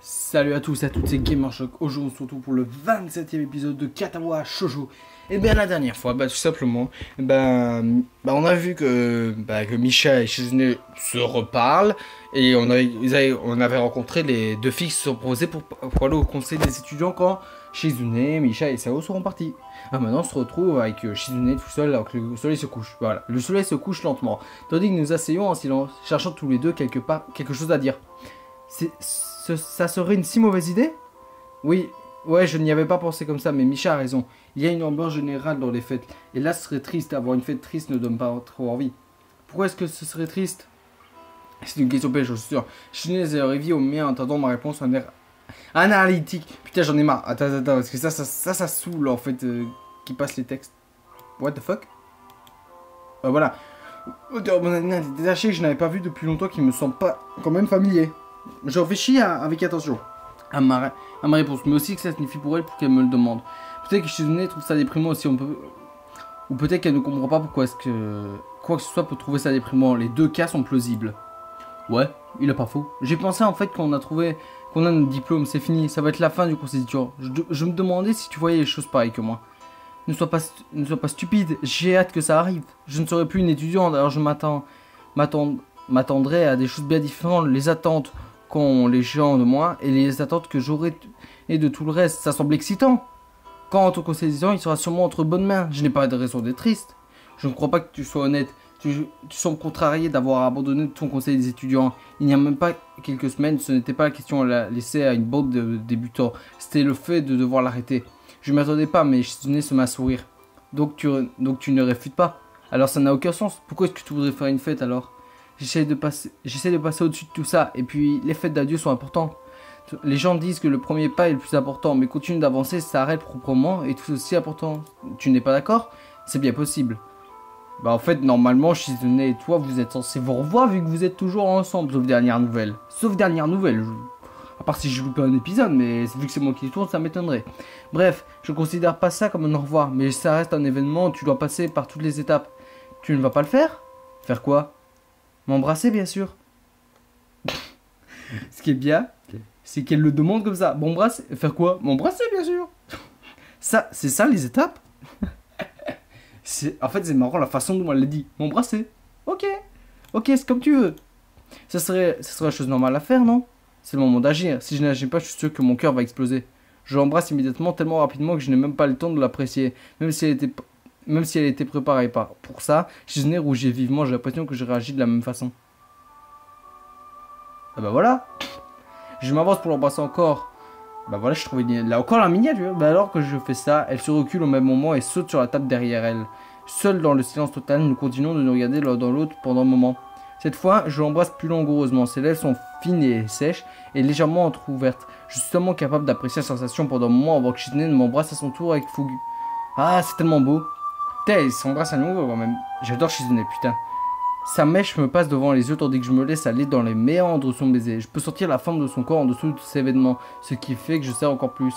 Salut à tous et à toutes, c'est Gamer Shock. Aujourd'hui on se retrouve pour le 27e épisode de Katawa Shoujo. Et bien la dernière fois, tout simplement, on a vu que Misha et Shizune se reparlent. Et on avait rencontré les deux filles qui se sont proposées pour aller au conseil des étudiants quand Shizune, Misha et Sao seront partis. Maintenant on se retrouve avec Shizune tout seul alors que le soleil se couche. Voilà, le soleil se couche lentement. Tandis que nous asseyons en silence, cherchant tous les deux quelque chose à dire. Ça serait une si mauvaise idée? Oui, ouais, je n'y avais pas pensé comme ça, mais Misha a raison. Il y a une ambiance générale dans les fêtes. Et là, ce serait triste. Avoir une fête triste ne donne pas trop envie. Pourquoi est-ce que ce serait triste? C'est une question piège, je suis sûr. Je suis réveillé au mien en attendant ma réponse en air analytique. Putain, j'en ai marre. Attends, parce que ça saoule en fait, qui passe les textes. What the fuck? Voilà. Mon animal est détaché que je n'avais pas vu depuis longtemps, qui me semble pas quand même familier. Je réfléchis avec attention à ma réponse, mais aussi que ça signifie pour elle pour qu'elle me le demande. Peut-être que Shizune trouve ça déprimant aussi, ou peut-être qu'elle ne comprend pas pourquoi est-ce que quoi que ce soit peut trouver ça déprimant. Les deux cas sont plausibles. Ouais, il a pas faux. J'ai pensé en fait qu'on a notre diplôme, c'est fini, ça va être la fin du conseil d'étudiants. Je me demandais si tu voyais les choses pareilles que moi. Ne sois pas stupide, j'ai hâte que ça arrive. Je ne serai plus une étudiante, alors je m'attendrai à des choses bien différentes. Les attentes qu'ont les gens de moi et les attentes que j'aurai et de tout le reste, ça semble excitant. Quant au conseil d'étudiants, il sera sûrement entre bonnes mains. Je n'ai pas de raison d'être triste. Je ne crois pas que tu sois honnête. Tu sembles contrarié d'avoir abandonné ton conseil des étudiants. Il n'y a même pas quelques semaines, ce n'était pas la question de la laisser à une bande de débutants. C'était le fait de devoir l'arrêter. Je ne m'attendais pas, mais Shizune se met à sourire. Donc tu ne réfutes pas. Alors ça n'a aucun sens. Pourquoi est-ce que tu voudrais faire une fête alors? J'essaie de passer au-dessus de tout ça. Et puis les fêtes d'adieu sont importantes. Les gens disent que le premier pas est le plus important, mais continue d'avancer, ça arrête proprement et tout aussi important. Tu n'es pas d'accord? C'est bien possible. En fait, normalement, Shizune et toi, vous êtes censés vous revoir vu que vous êtes toujours ensemble, sauf dernière nouvelle. À part si je loupe un épisode, mais vu que c'est moi qui tourne, ça m'étonnerait. Bref, je considère pas ça comme un au revoir, mais ça reste un événement, tu dois passer par toutes les étapes. Tu ne vas pas le faire? Faire quoi? M'embrasser, bien sûr. Ce qui est bien, c'est qu'elle le demande comme ça. M'embrasser, faire quoi? M'embrasser, bien sûr. C'est ça les étapes? En fait, c'est marrant la façon dont elle l'a dit. M'embrasser. Ok, c'est comme tu veux. Ça serait la chose normale à faire, non? C'est le moment d'agir. Si je n'agis pas, je suis sûr que mon cœur va exploser. Je l'embrasse immédiatement, tellement rapidement que je n'ai même pas le temps de l'apprécier. Même si elle était préparée pour ça, Shizune rougit vivement, j'ai l'impression que je réagis de la même façon. Voilà. Je m'avance pour l'embrasser encore. Voilà, je trouvais là encore la miniature. Alors que je fais ça, elle se recule au même moment et saute sur la table derrière elle. Seul dans le silence total, nous continuons de nous regarder l'un dans l'autre pendant un moment. Cette fois, je l'embrasse plus langoureusement. Ses lèvres sont fines et sèches et légèrement entrouvertes. Je suis seulement capable d'apprécier la sensation pendant un moment avant que Shizune m'embrasse à son tour avec fougue. Ah, c'est tellement beau. Putain, il s'embrasse à nouveau quand même. J'adore Shizune, putain. Sa mèche me passe devant les yeux tandis que je me laisse aller dans les méandres de son baiser. Je peux sentir la forme de son corps en dessous de ses vêtements, ce qui fait que je serre encore plus.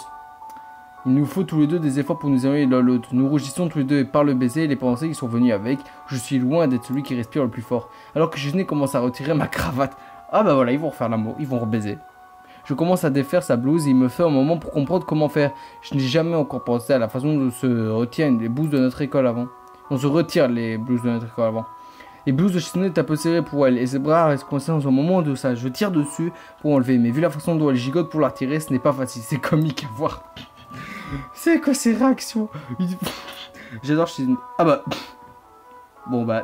Il nous faut tous les deux des efforts pour nous aimer l'un l'autre. Nous rougissons tous les deux et par le baiser et les pensées qui sont venues avec, je suis loin d'être celui qui respire le plus fort. Alors que Shizune commence à retirer ma cravate. Voilà, ils vont refaire l'amour, ils vont rebaiser. Je commence à défaire sa blouse et il me fait un moment pour comprendre comment faire. Je n'ai jamais encore pensé à la façon dont se retiennent les blouses de notre école avant. On se retire les blouses de notre école avant. Les blouses de Shizune est un peu serrées pour elle et ses bras restent coincés dans un moment de ça. Je tire dessus pour enlever, mais vu la façon dont elle gigote pour la retirer, ce n'est pas facile. C'est comique à voir. C'est quoi ces réactions? J'adore Shizune.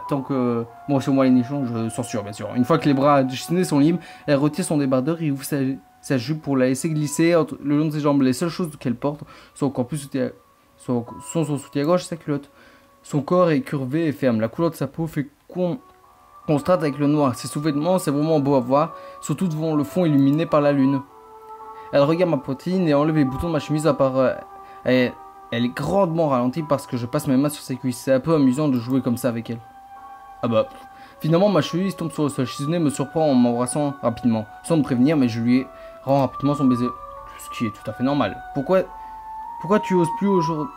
Tant que... Bon, c'est moi les nichons, je censure bien sûr. Une fois que les bras de Shizune sont libres, elle retire son débardeur et ouvre sa jupe pour la laisser glisser le long de ses jambes. Les seules choses qu'elle porte sont encore plus sont son soutien-gorge et sa culotte. Son corps est curvé et ferme. La couleur de sa peau fait contraste avec le noir. Ses sous-vêtements, c'est vraiment beau à voir, surtout devant le fond illuminé par la lune. Elle regarde ma poitrine et enlève les boutons de ma chemise à part... elle est grandement ralentie parce que je passe mes mains sur ses cuisses. C'est un peu amusant de jouer comme ça avec elle. Finalement, ma chemise tombe sur le sol. Shizune me surprend en m'embrassant rapidement, sans me prévenir, mais je lui rends rapidement son baiser. Ce qui est tout à fait normal. Pourquoi tu oses plus aujourd'hui?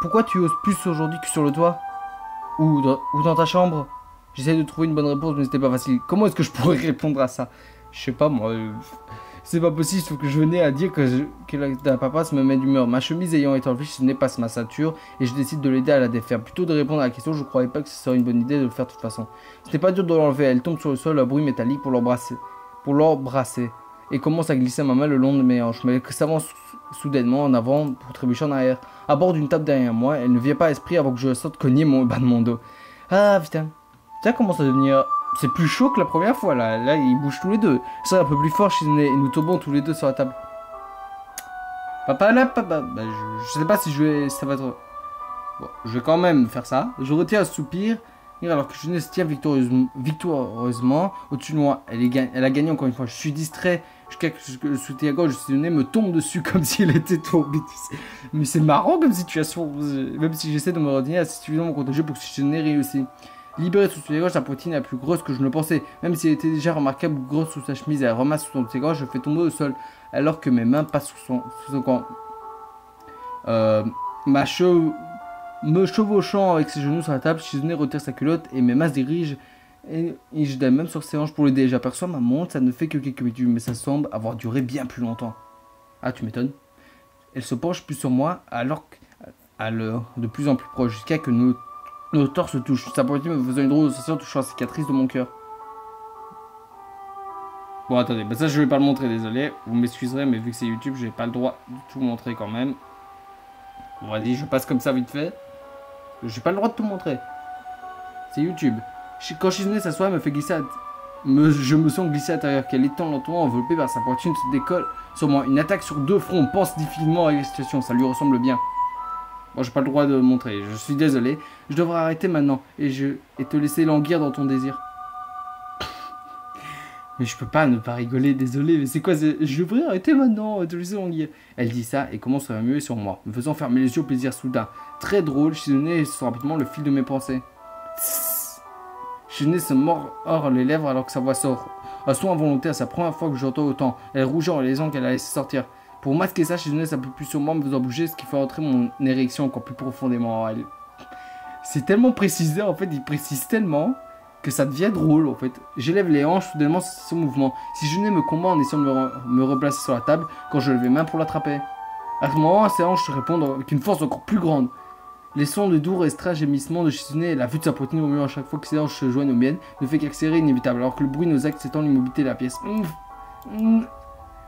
Pourquoi tu oses plus aujourd'hui que sur le toit? Ou dans ta chambre? J'essaie de trouver une bonne réponse, mais c'était pas facile. Comment est-ce que je pourrais répondre à ça? Je sais pas moi. C'est pas possible, sauf que je venais à dire que la papasse me met d'humeur. Ma chemise ayant été enlevée, je passe ma ceinture et je décide de l'aider à la défaire. Plutôt de répondre à la question, je croyais pas que ce serait une bonne idée de le faire de toute façon. C'était pas dur de l'enlever, elle tombe sur le sol, un bruit métallique pour l'embrasser. Et commence à glisser ma main le long de mes hanches, mais que s'avance soudainement en avant pour trébucher en arrière. À bord d'une table derrière moi, elle ne vient pas à esprit avant que je sorte cogner mon bas de mon dos. Ah putain, ça commence à devenir... C'est plus chaud que la première fois là, ils bougent tous les deux. Ça un peu plus fort, Shizune, et nous tombons tous les deux sur la table. Papa là, papa, bah, je sais pas si je vais... ça va être... Bon, je vais quand même faire ça. Je retiens un soupir, alors que Shizune se tient victorieusement au-dessus de moi. Elle a gagné encore une fois. Je suis distrait jusqu'à ce que le soutien-gorge de Shizune me tombe dessus comme s'il était tombé. Mais c'est marrant comme situation, même si j'essaie de me retenir assez suffisamment contagieux pour que Shizune réussisse. Libérée sous soutien-gorge, sa poitrine est plus grosse que je ne le pensais. Même si elle était déjà remarquable grosse sous sa chemise, elle ramasse sous son soutien-gorge, je fais tomber au sol, alors que mes mains passent sous son corps. Me chevauchant avec ses genoux sur la table, Shizune retire sa culotte et mes mains se dirigent et je donne même sur ses hanches pour l'aider. J'aperçois ma montre, ça ne fait que quelques minutes, mais ça semble avoir duré bien plus longtemps. Ah, tu m'étonnes. Elle se penche plus sur moi alors qu'à l'heure de plus en plus proche, jusqu'à que nos torses se touchent. Sa poitrine me faisant une drôle de sensation touchant la cicatrice de mon cœur. Bon, attendez, bah ça je vais pas le montrer, désolé. Vous m'excuserez, mais vu que c'est YouTube, j'ai pas le droit de tout montrer quand même. Bon, vas-y, je passe comme ça vite fait. J'ai pas le droit de tout montrer. C'est YouTube. Quand Shizune s'assoit, elle me fait glisser je me sens glissé à l'intérieur, qu'elle étend lentement, enveloppée par sa poitrine, se décolle sur moi. Une attaque sur deux fronts, pense difficilement à la situation, ça lui ressemble bien. Bon, j'ai pas le droit de montrer, je suis désolé. Je devrais arrêter maintenant et te laisser languir dans ton désir. Mais je peux pas ne pas rigoler, désolé, mais c'est quoi je devrais arrêter maintenant et te laisser languir. Elle dit ça et commence à remuer sur moi, me faisant fermer les yeux au plaisir soudain. Très drôle, Shizune sent rapidement le fil de mes pensées. Shizune se mord hors les lèvres alors que sa voix sort. Un son involontaire, c'est la première fois que j'entends autant. Elle rougit en les ongles qu'elle a laissé sortir. Pour masquer ça, Shizune s'appuie plus sur moi, me faisant bouger, ce qui fait entrer mon érection encore plus profondément en elle. C'est tellement précisé, en fait, il précise tellement que ça devient drôle, en fait. J'élève les hanches, soudainement, c'est ce mouvement. Si Shizune me combat en essayant de me replacer sur la table, quand je lève les mains pour l'attraper. À ce moment, ses hanches répondent avec une force encore plus grande. Les sons de doux restreints gémissements de Shizune et la vue de sa poitrine au mur à chaque fois que ses hanches se joignent aux miennes ne fait qu'accélérer inévitable, alors que le bruit de nos actes s'étend l'immobilité de la pièce.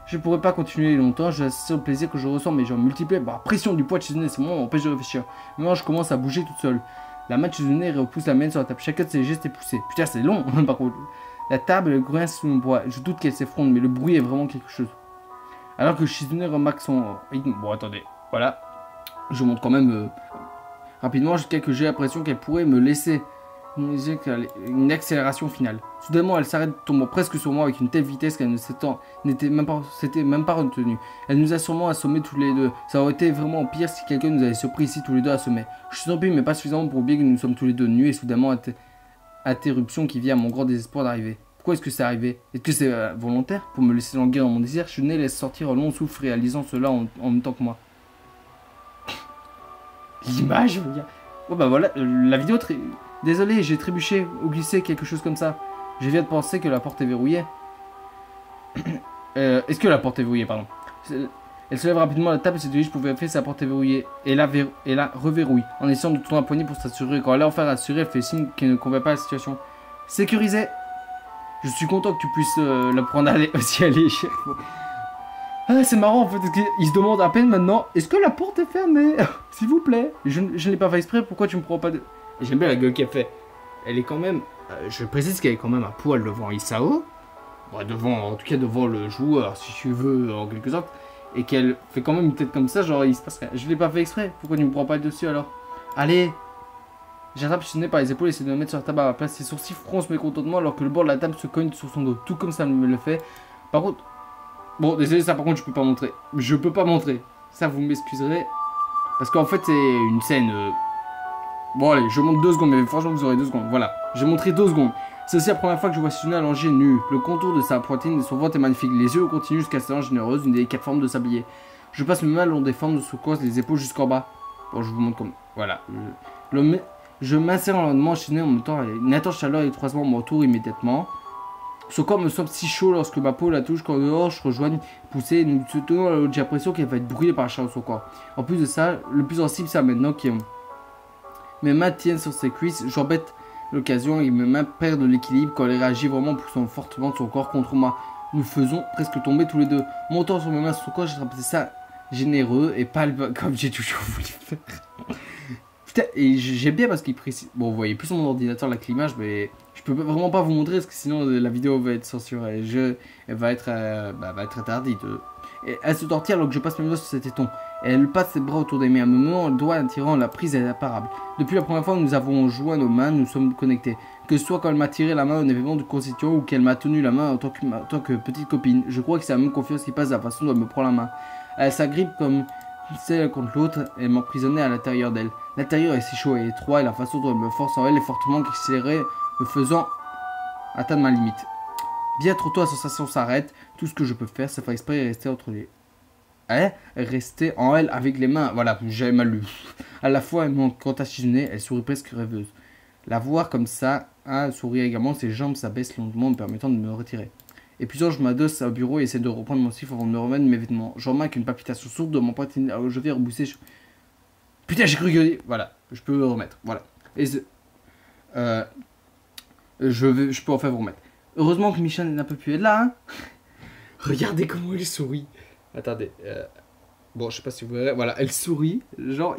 Je ne pourrais pas continuer longtemps, j'assiste au plaisir que je ressens, mais j'en multiplie par la pression du poids de Shizune, ce moment m'empêche de réfléchir. Mes hanches commencent à bouger toute seule. La main de Shizune repousse la mienne sur la table, chacun de ses gestes est poussé. Putain, c'est long, par contre. La table grince sous mon poids, je doute qu'elle s'effondre, mais le bruit est vraiment quelque chose. Alors que Shizune remarque son rythme. Bon, attendez, voilà. Je montre quand même rapidement jusqu'à que j'ai l'impression qu'elle pourrait me laisser une accélération finale. Soudainement, elle s'arrête, tombant presque sur moi avec une telle vitesse qu'elle s'était même pas retenue. Elle nous a sûrement assommés tous les deux. Ça aurait été vraiment pire si quelqu'un nous avait surpris ici tous les deux assommés. Je suis surpris, mais pas suffisamment pour oublier que nous sommes tous les deux nus et soudainement interruption qui vient à mon grand désespoir d'arriver. Pourquoi est-ce que c'est arrivé? Est-ce que c'est volontaire pour me laisser languir dans mon désir? Je laisse sortir un long souffle réalisant cela en même temps que moi. L'image, je veux dire. Oh bah voilà, la vidéo... Désolé, j'ai trébuché ou glissé, quelque chose comme ça. Je viens de penser que la porte est verrouillée. Est-ce que la porte est verrouillée, pardon? Elle se lève rapidement à la table et se dirige pour vérifier si la porte est verrouillée. Et la reverrouille, en essayant de tourner la poignée pour s'assurer. Quand elle a enfin rassuré, elle fait signe qu'elle ne convient pas à la situation. Sécurisé. Je suis content que tu puisses la prendre aussi à l'échelle. Ah, c'est marrant en fait, il se demande à peine maintenant, est-ce que la porte est fermée? S'il vous plaît. Je ne l'ai pas fait exprès, pourquoi tu me prends pas de... J'aime bien la gueule qu'elle fait. Elle est quand même... je précise qu'elle est quand même à poil devant Isao. Bon, en tout cas devant le joueur, si tu veux, en quelque sorte. Et qu'elle fait quand même une tête comme ça, genre il se passe rien. Je l'ai pas fait exprès, pourquoi tu me prends pas dessus alors? Allez. J'attrape Shizune par les épaules et essaie de me mettre sur la table à ma place. Ses sourcils froncent mécontentement alors que le bord de la table se cogne sur son dos. Tout comme ça me le fait. Par contre... Bon, désolé, ça par contre je peux pas montrer. Je peux pas montrer. Ça vous m'excuserez. Parce qu'en fait c'est une scène... Bon allez, je montre 2 secondes, mais franchement vous aurez 2 secondes. Voilà, j'ai montré 2 secondes. C'est aussi la première fois que je vois Shizune allongée nue. Le contour de sa poitrine et son ventre est magnifique. Les yeux continuent jusqu'à sa hanche généreuse, une délicate forme de sablier. Je passe mes mains le long des formes de son corps, les épaules jusqu'en bas. Bon, je vous montre comme... Voilà. Je m'insère lentement Shizune en même temps. Une intense chaleur étroitement m'entoure immédiatement. Son corps me semble si chaud lorsque ma peau la touche quand dehors je rejoigne, poussée, nous se tenons à l'autre, j'ai l'impression qu'elle va être brûlée par la chaleur de son corps. En plus de ça, le plus sensible c'est maintenant que mes mains tiennent sur ses cuisses, j'embête l'occasion et mes mains perdent l'équilibre quand elle réagit vraiment poussant fortement de son corps contre moi. Nous faisons presque tomber tous les deux. Montant sur mes mains sur son corps, j'ai trouvé ça généreux et palme comme j'ai toujours voulu faire. Putain, et j'aime bien parce qu'il précise. Bon, vous voyez plus sur mon ordinateur la climage, mais je peux vraiment pas vous montrer parce que sinon la vidéo va être censurée. Elle va être interdite. Et elle se tortille alors que je passe mes doigts sur ses tétons. Et elle passe ses bras autour des miens. À un moment, le doigt attirant la prise est imparable. Depuis la première fois que nous avons joint nos mains, nous sommes connectés. Que ce soit quand elle m'a tiré la main au événement de constituant ou qu'elle m'a tenu la main en tant que petite copine. Je crois que c'est la même confiance qui passe de la façon dont elle me prend la main. Elle s'agrippe comme celle contre l'autre et m'emprisonnait à l'intérieur d'elle. L'intérieur est si chaud et étroit et la façon dont elle me force en elle est fortement accélérée, me faisant atteindre ma limite. Bien trop tôt, la sensation s'arrête. Tout ce que je peux faire, c'est faire exprès et rester entre les... rester en elle avec les mains. Voilà, j'avais mal lu. À la fois, quant à Shizune, elle sourit presque rêveuse. La voir comme ça, elle sourit également, ses jambes s'abaissent lentement, me permettant de me retirer. Et puis je m'adosse au bureau et essaie de reprendre mon siffle avant de me remettre mes vêtements. Je remarque une palpitation sourde de mon poitrine. Alors je vais rebousser. Putain, j'ai cru que... Voilà, je peux le remettre. Voilà. Et je peux enfin vous remettre. Heureusement que Micha n'a pas pu être là. Hein. Regardez comment elle sourit. Attendez. Bon, je sais pas si vous verrez. Voilà, elle sourit. Genre,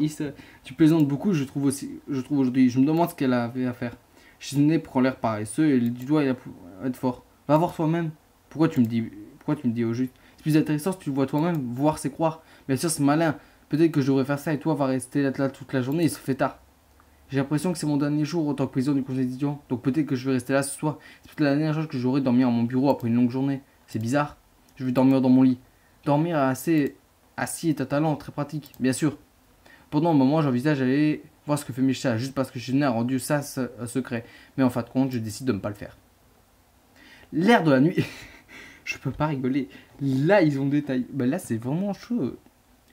tu plaisantes beaucoup, je trouve aujourd'hui. Je me demande ce qu'elle avait à faire. Shizune prend l'air paresseux et du doigt, il a être fort. Va voir toi-même. Pourquoi tu me dis au juste? C'est plus intéressant si tu le vois toi-même. Voir, c'est croire. Bien sûr, c'est malin. Peut-être que je devrais faire ça et toi va rester là toute la journée. Il se fait tard. J'ai l'impression que c'est mon dernier jour en tant que président du conseil d'étudiants. Donc peut-être que je vais rester là ce soir. C'est peut-être la dernière chose que j'aurai dormir à mon bureau après une longue journée. C'est bizarre. Je vais dormir dans mon lit. Dormir assez assis est un talent très pratique, bien sûr. Pendant un moment, j'envisage d'aller voir ce que fait Misha, juste parce que Shizune a rendu ça secret. Mais en fin de compte, je décide de ne pas le faire. L'air de la nuit. Je peux pas rigoler. Là, ils ont détaillé. Bah là, c'est vraiment chaud.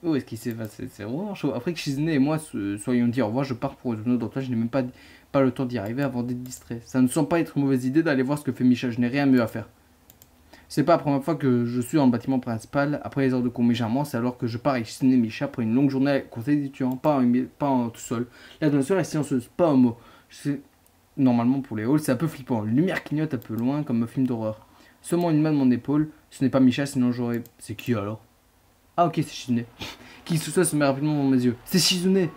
Oh, est-ce qu'il s'est passé? C'est vraiment chaud. Après que Shizune et moi soyons dit au revoir, je pars pour une autre. Je n'ai même pas le temps d'y arriver avant d'être distrait. Ça ne semble pas être une mauvaise idée d'aller voir ce que fait Misha. Je n'ai rien mieux à faire. C'est pas la première fois que je suis dans le bâtiment principal. Après les heures de cours légèrement, c'est alors que je pars avec Shizune et Misha après une longue journée au conseil d'étudiants. Pas en tout seul. La donation est silencieuse, pas un mot. Normalement pour les halls, c'est un peu flippant. Une lumière clignote un peu loin comme un film d'horreur. Seulement une main de mon épaule. Ce n'est pas Misha, sinon j'aurais... C'est qui alors? Ah ok, c'est Shizune. Qui se met rapidement dans mes yeux. C'est Shizune.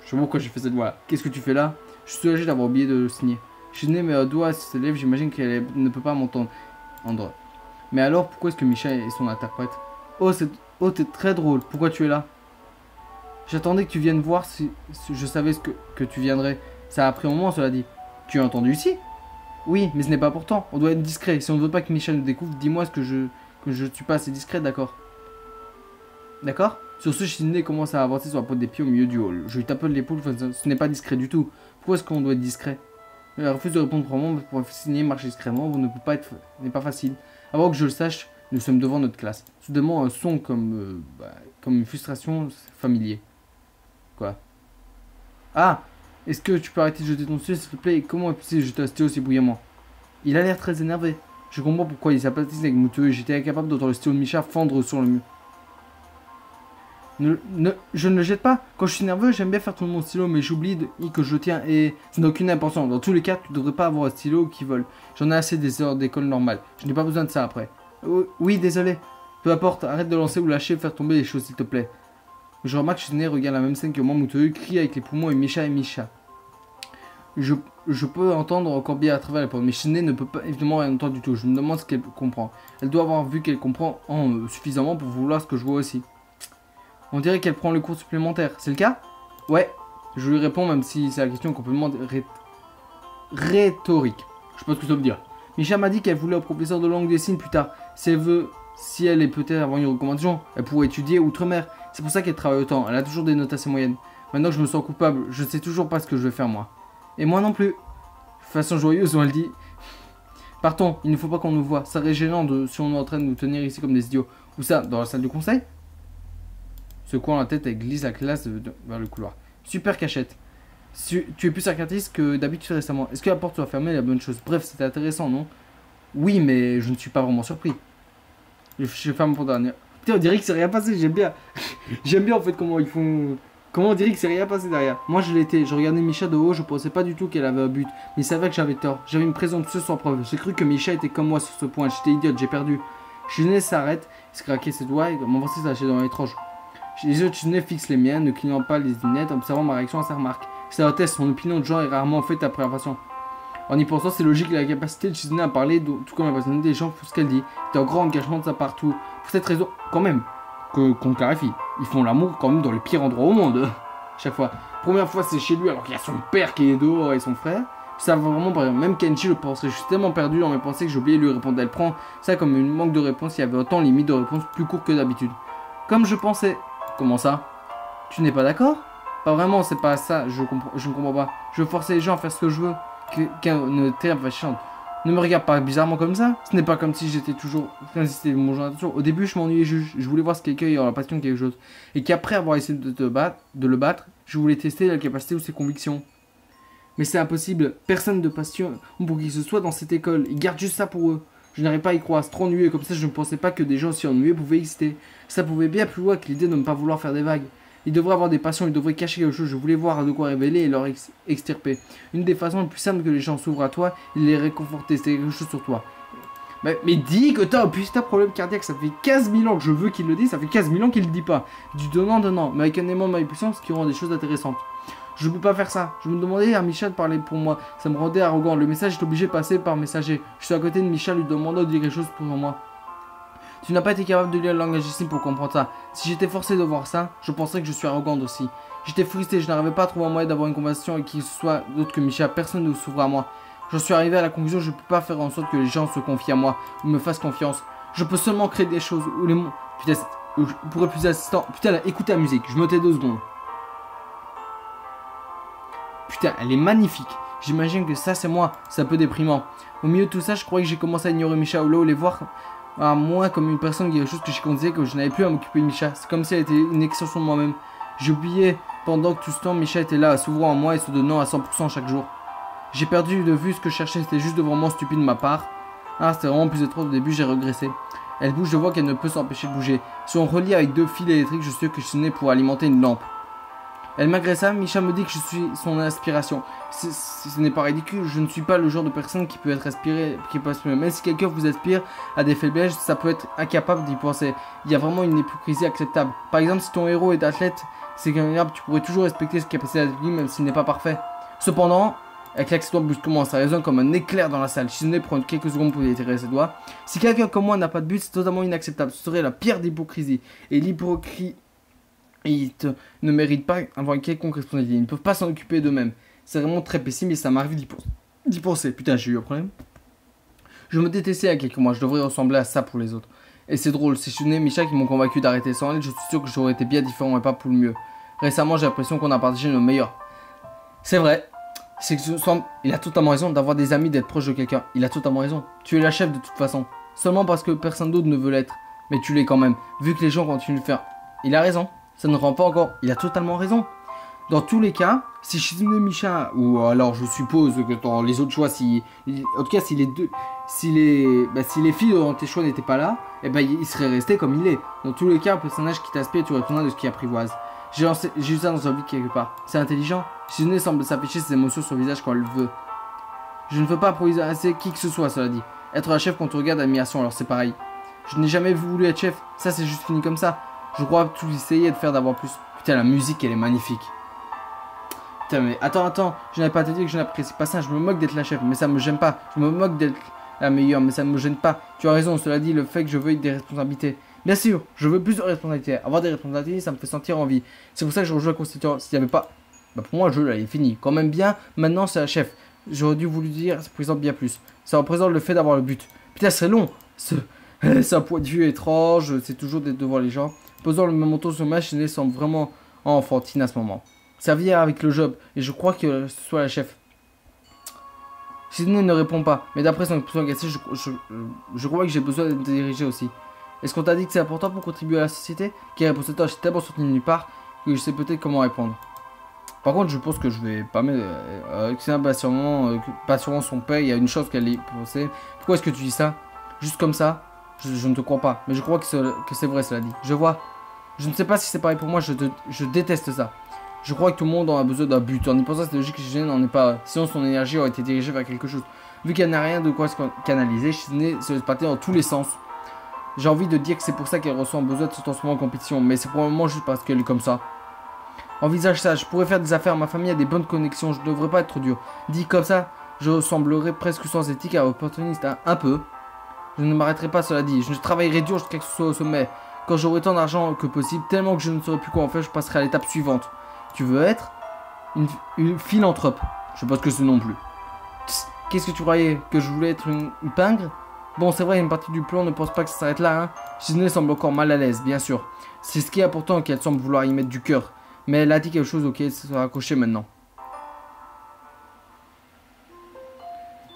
Je sais pas pourquoi j'ai fait cette voix. Qu'est-ce que tu fais là? Je suis soulagé d'avoir oublié de le signer. Shizune met un doigt sur ses lèvres, j'imagine qu'elle ne peut pas m'entendre. Mais alors, pourquoi est-ce que Misha est son interprète? Oh, t'es très drôle. Pourquoi tu es là? J'attendais que tu viennes voir si je savais que tu viendrais. Ça a pris un moment, cela dit. Tu as entendu ici? Oui, mais ce n'est pas important. On doit être discret. Si on ne veut pas que Misha nous découvre, dis-moi que je suis pas assez discret, d'accord? D'accord? Sur ce, Shizune commence à avancer sur la pointe des pieds au milieu du hall. Je lui tape l'épaule, ce n'est pas discret du tout. Pourquoi est-ce qu'on doit être discret? Elle refuse de répondre probablement pour signer, marcher discrètement, n'est pas facile. Avant que je le sache, nous sommes devant notre classe. Soudainement, un son comme une frustration familier. Quoi? Ah! Est-ce que tu peux arrêter de jeter ton stylo, s'il te plaît? Et comment est-ce possible de jeter un stylo aussi bruyamment? Il a l'air très énervé. Je comprends pourquoi il s'aplatisse avec Mouteux et j'étais incapable d'entendre le stylo de Misha fendre sur le mur. Je ne le jette pas. Quand je suis nerveux, j'aime bien faire tourner mon stylo, mais j'oublie que je le tiens et ça n'a aucune importance. Dans tous les cas, tu ne devrais pas avoir un stylo qui vole. J'en ai assez des heures d'école normale. Je n'ai pas besoin de ça après. Oui, désolé. Peu importe, arrête de lancer ou lâcher, faire tomber les choses, s'il te plaît. Je remarque que Shizune regarde la même scène que moi, Mouteux, crie avec les poumons et Misha. Je peux entendre encore bien à travers les portes, mais Shizune ne peut pas évidemment rien entendre du tout. Je me demande ce qu'elle comprend. Elle doit avoir vu qu'elle comprend suffisamment pour vouloir ce que je vois aussi. On dirait qu'elle prend le cours supplémentaire. C'est le cas? Ouais. Je lui réponds même si c'est la question complètement rhétorique. Je sais pas ce que ça veut dire. Misha m'a dit qu'elle voulait un professeur de langue des signes plus tard. Si elle est peut-être avoir une recommandation, elle pourrait étudier outre-mer. C'est pour ça qu'elle travaille autant. Elle a toujours des notes assez moyennes. Maintenant que je me sens coupable, je sais toujours pas ce que je vais faire moi. Et moi non plus. De façon joyeuse, elle dit. Partons, il ne faut pas qu'on nous voie. Ça serait gênant si on est en train de nous tenir ici comme des idiots. Où ça? Dans la salle de conseil? Secouant la tête, elle glisse la classe vers le couloir. Super cachette. Tu es plus sarcastique que d'habitude récemment. Est-ce que la porte soit fermée est la bonne chose? Bref, c'était intéressant, non? Oui, mais je ne suis pas vraiment surpris. Je ferme pour dernier. Putain, on dirait que c'est rien passé, j'aime bien. J'aime bien en fait comment ils font. Comment on dirait que c'est rien passé derrière. Moi je l'étais, je regardais Misha de haut, je pensais pas du tout qu'elle avait un but. Mais il savait que j'avais tort. J'avais une présomption sans preuve. J'ai cru que Misha était comme moi sur ce point. J'étais idiote, j'ai perdu. Chizune s'arrête, il se craquait ses doigts et mon français s'est lâché dans les tranches. Les yeux de Chizune fixent les miens, ne clignant pas les lunettes, observant ma réaction à sa remarque. C'est la hôtesse, son opinion de genre est rarement faite après la façon. En y pensant, c'est logique, la capacité de Chizune à parler, tout comme la personnalité des gens pour ce qu'elle dit. C'est un grand engagement de sa part, tout. Pour cette raison, quand même, qu'on clarifie, ils font l'amour quand même dans le pire endroit au monde. Chaque fois. Première fois, c'est chez lui alors qu'il y a son père qui est dehors et son frère. Ça va vraiment pas. Même Kenji le penserait. Je suis tellement perdu dans mes pensées que j'ai oublié de lui répondre. Elle prend ça comme une manque de réponse. Il y avait autant limite de réponse plus court que d'habitude. Comme je pensais. Comment ça? Tu n'es pas d'accord? Pas vraiment, c'est pas ça. Je ne comprends pas. Je veux forcer les gens à faire ce que je veux. Une terre fâchante. Ne me regarde pas bizarrement comme ça. Ce n'est pas comme si j'étais toujours. C'était mon genre d'attention. Au début, je m'ennuyais juste. Je voulais voir ce quelqu'un ayant la passion de quelque chose. Et qu'après avoir essayé de le battre, je voulais tester la capacité ou ses convictions. Mais c'est impossible. Personne de passion pour qui que ce soit dans cette école. Ils gardent juste ça pour eux. Je n'arrive pas à y croire. C'est trop ennuyeux. Comme ça, je ne pensais pas que des gens aussi ennuyés pouvaient exister. Ça pouvait bien plus loin que l'idée de ne pas vouloir faire des vagues. Ils devraient avoir des passions, ils devraient cacher quelque chose. Je voulais voir de quoi révéler et leur extirper. Une des façons les plus simples que les gens s'ouvrent à toi, ils les réconforter. C'est quelque chose sur toi. Mais dis que t'as un problème cardiaque. Ça fait 15 000 ans que je veux qu'il le dise. Ça fait 15 000 ans qu'il le dit pas. Du donnant. Mais avec un aimant de manipulation, ce qui rend des choses intéressantes. Je ne peux pas faire ça. Je me demandais à Misha de parler pour moi. Ça me rendait arrogant. Le message est obligé de passer par messager. Je suis à côté de Misha lui demandant de dire quelque chose pour moi. Tu n'as pas été capable de lire le langage ici pour comprendre ça. Si j'étais forcé de voir ça, je penserais que je suis arrogante aussi. J'étais frustré, je n'arrivais pas à trouver un moyen d'avoir une conversation avec qui que ce soit d'autre que Misha. Personne ne s'ouvre à moi. Je suis arrivé à la conclusion que je ne peux pas faire en sorte que les gens se confient à moi ou me fassent confiance. Je peux seulement créer des choses où les mots... Putain, pour être plus assistant... Putain, là, écoutez la musique, je me tais 2 secondes. Putain, elle est magnifique. J'imagine que ça, c'est moi. C'est un peu déprimant. Au milieu de tout ça, je croyais que j'ai commencé à ignorer Misha ou Lo, les voir... à moi comme une personne qui est quelque chose que je considérais que je n'avais plus à m'occuper de Misha. C'est comme si elle était une extension de moi-même. J'ai oublié pendant que tout ce temps Misha était là, s'ouvrant à moi et se donnant à 100% chaque jour. J'ai perdu de vue ce que je cherchais, c'était juste vraiment stupide de ma part. Ah, c'était vraiment plus étroit au début, j'ai régressé. Elle bouge, je vois qu'elle ne peut s'empêcher de bouger. Si on relie avec 2 fils électriques, je suis sûr que je suis né pour alimenter une lampe. Elle m'agressa, Misha me dit que je suis son inspiration. Ce n'est pas ridicule, je ne suis pas le genre de personne qui peut être aspirée, qui peut aspirer. Même si quelqu'un vous aspire à des faiblesses, ça peut être incapable d'y penser. Il y a vraiment une hypocrisie acceptable. Par exemple, si ton héros est athlète, c'est incroyable, tu pourrais toujours respecter ses capacités d'athlétisme même s'il n'est pas parfait. Cependant, elle claque ses doigts brusquement, ça résonne comme un éclair dans la salle. Chizune prend quelques secondes pour étirer ses doigts. Si quelqu'un comme moi n'a pas de but, c'est totalement inacceptable. Ce serait la pire d'hypocrisie. Et l'hypocrisie... ne méritent pas avoir une quelconque responsabilité. Ils ne peuvent pas s'en occuper d'eux-mêmes. C'est vraiment très pessimiste, ça m'arrive d'y penser. Putain, j'ai eu un problème. Je me détestais il y a quelques mois, je devrais ressembler à ça pour les autres. Et c'est drôle, c'est Chizune et Misha qui m'ont convaincu d'arrêter sans elle, je suis sûr que j'aurais été bien différent et pas pour le mieux. Récemment, j'ai l'impression qu'on a partagé nos meilleurs. C'est vrai. C'est que il a totalement raison d'avoir des amis, d'être proche de quelqu'un. Il a totalement raison. Tu es la chef de toute façon. Seulement parce que personne d'autre ne veut l'être. Mais tu l'es quand même, vu que les gens continuent de faire. Il a raison. Ça ne rend pas encore. Il a totalement raison. Dans tous les cas, si Chizune et Misha, ou alors je suppose que dans les autres choix, en tout cas si les deux, si les filles dans tes choix n'étaient pas là, eh ben il serait resté comme il est. Dans tous les cas, un personnage qui t'aspire, tu retourneras de ce qui apprivoise. J'ai eu ça dans un vie quelque part. C'est intelligent. Chizune semble s'afficher ses émotions sur le visage quand elle veut. Je ne veux pas apprivoiser qui que ce soit, cela dit. Être la chef quand on regarde admiration, alors c'est pareil. Je n'ai jamais voulu être chef. Ça c'est juste fini comme ça. Je crois tout essayer de faire d'avoir plus. Putain, la musique elle est magnifique. Putain, mais attends, je n'avais pas à te dire que je n'apprécie pas ça. Je me moque d'être la chef, mais ça me gêne pas. Je me moque d'être la meilleure, mais ça ne me gêne pas. Tu as raison, cela dit, le fait que je veuille des responsabilités. Bien sûr, je veux plus de responsabilités. Avoir des responsabilités, ça me fait sentir en vie. C'est pour ça que je rejoins la Constitution. S'il n'y avait pas. Bah pour moi, le jeu là, il est fini. Quand même bien, maintenant c'est la chef. J'aurais dû voulu dire, ça représente bien plus. Ça représente le fait d'avoir le but. Putain, c'est long. C'est un point de vue étrange, c'est toujours d'être devant les gens. Posant le même manteau sur ma chaîne semble vraiment enfantine à ce moment. Ça vient avec le job, et je crois que ce soit la chef. Chizune ne répond pas, mais d'après son expression agacée, je crois que j'ai besoin d'être dirigé aussi. Est-ce qu'on t'a dit que c'est important pour contribuer à la société? Qui répond cette tâche est tellement sortie de nulle part que je sais peut-être comment répondre. Par contre, je pense que je vais pas mettre. Xena bat sûrement son père. Il y a une chose qu'elle est pensée. Pourquoi est-ce que tu dis ça? Juste comme ça? Je ne te crois pas. Mais je crois que c'est vrai, cela dit. Je vois. Je ne sais pas si c'est pareil pour moi. Je déteste ça. Je crois que tout le monde en a besoin d'un but. En y pensant, c'est logique que Shizune n'en est pas. Sinon, son énergie aurait été dirigée vers quelque chose. Vu qu'elle n'a rien de quoi se canaliser, Shizune se laisse partir dans tous les sens. J'ai envie de dire que c'est pour ça qu'elle ressent besoin de se transformer en compétition. Mais c'est probablement juste parce qu'elle est comme ça. Envisage ça, je pourrais faire des affaires, ma famille a des bonnes connexions, je ne devrais pas être trop dur. Dit comme ça, je ressemblerais presque sans éthique à opportuniste, hein, un peu. Je ne m'arrêterai pas, cela dit, je travaillerai dur jusqu'à ce que ce soit au sommet. Quand j'aurai tant d'argent que possible, tellement que je ne saurais plus quoi en faire, je passerai à l'étape suivante. Tu veux être une philanthrope? Je pense que c'est non plus. Qu'est-ce que tu croyais? Que je voulais être une pingre? Bon, c'est vrai, une partie du plan ne pense pas que ça s'arrête là, hein. Shizune semble encore mal à l'aise, bien sûr. C'est ce qui est important qu'elle semble vouloir y mettre du cœur. Mais elle a dit quelque chose auquel elle se raccrocher maintenant.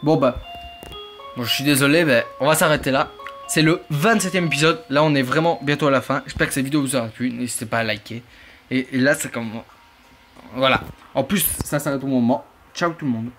Bon bah, je suis désolé, mais on va s'arrêter là. C'est le 27e épisode. Là, on est vraiment bientôt à la fin. J'espère que cette vidéo vous aura plu. N'hésitez pas à liker. Et là, c'est comme... Voilà. En plus, ça s'arrête au moment. Ciao tout le monde.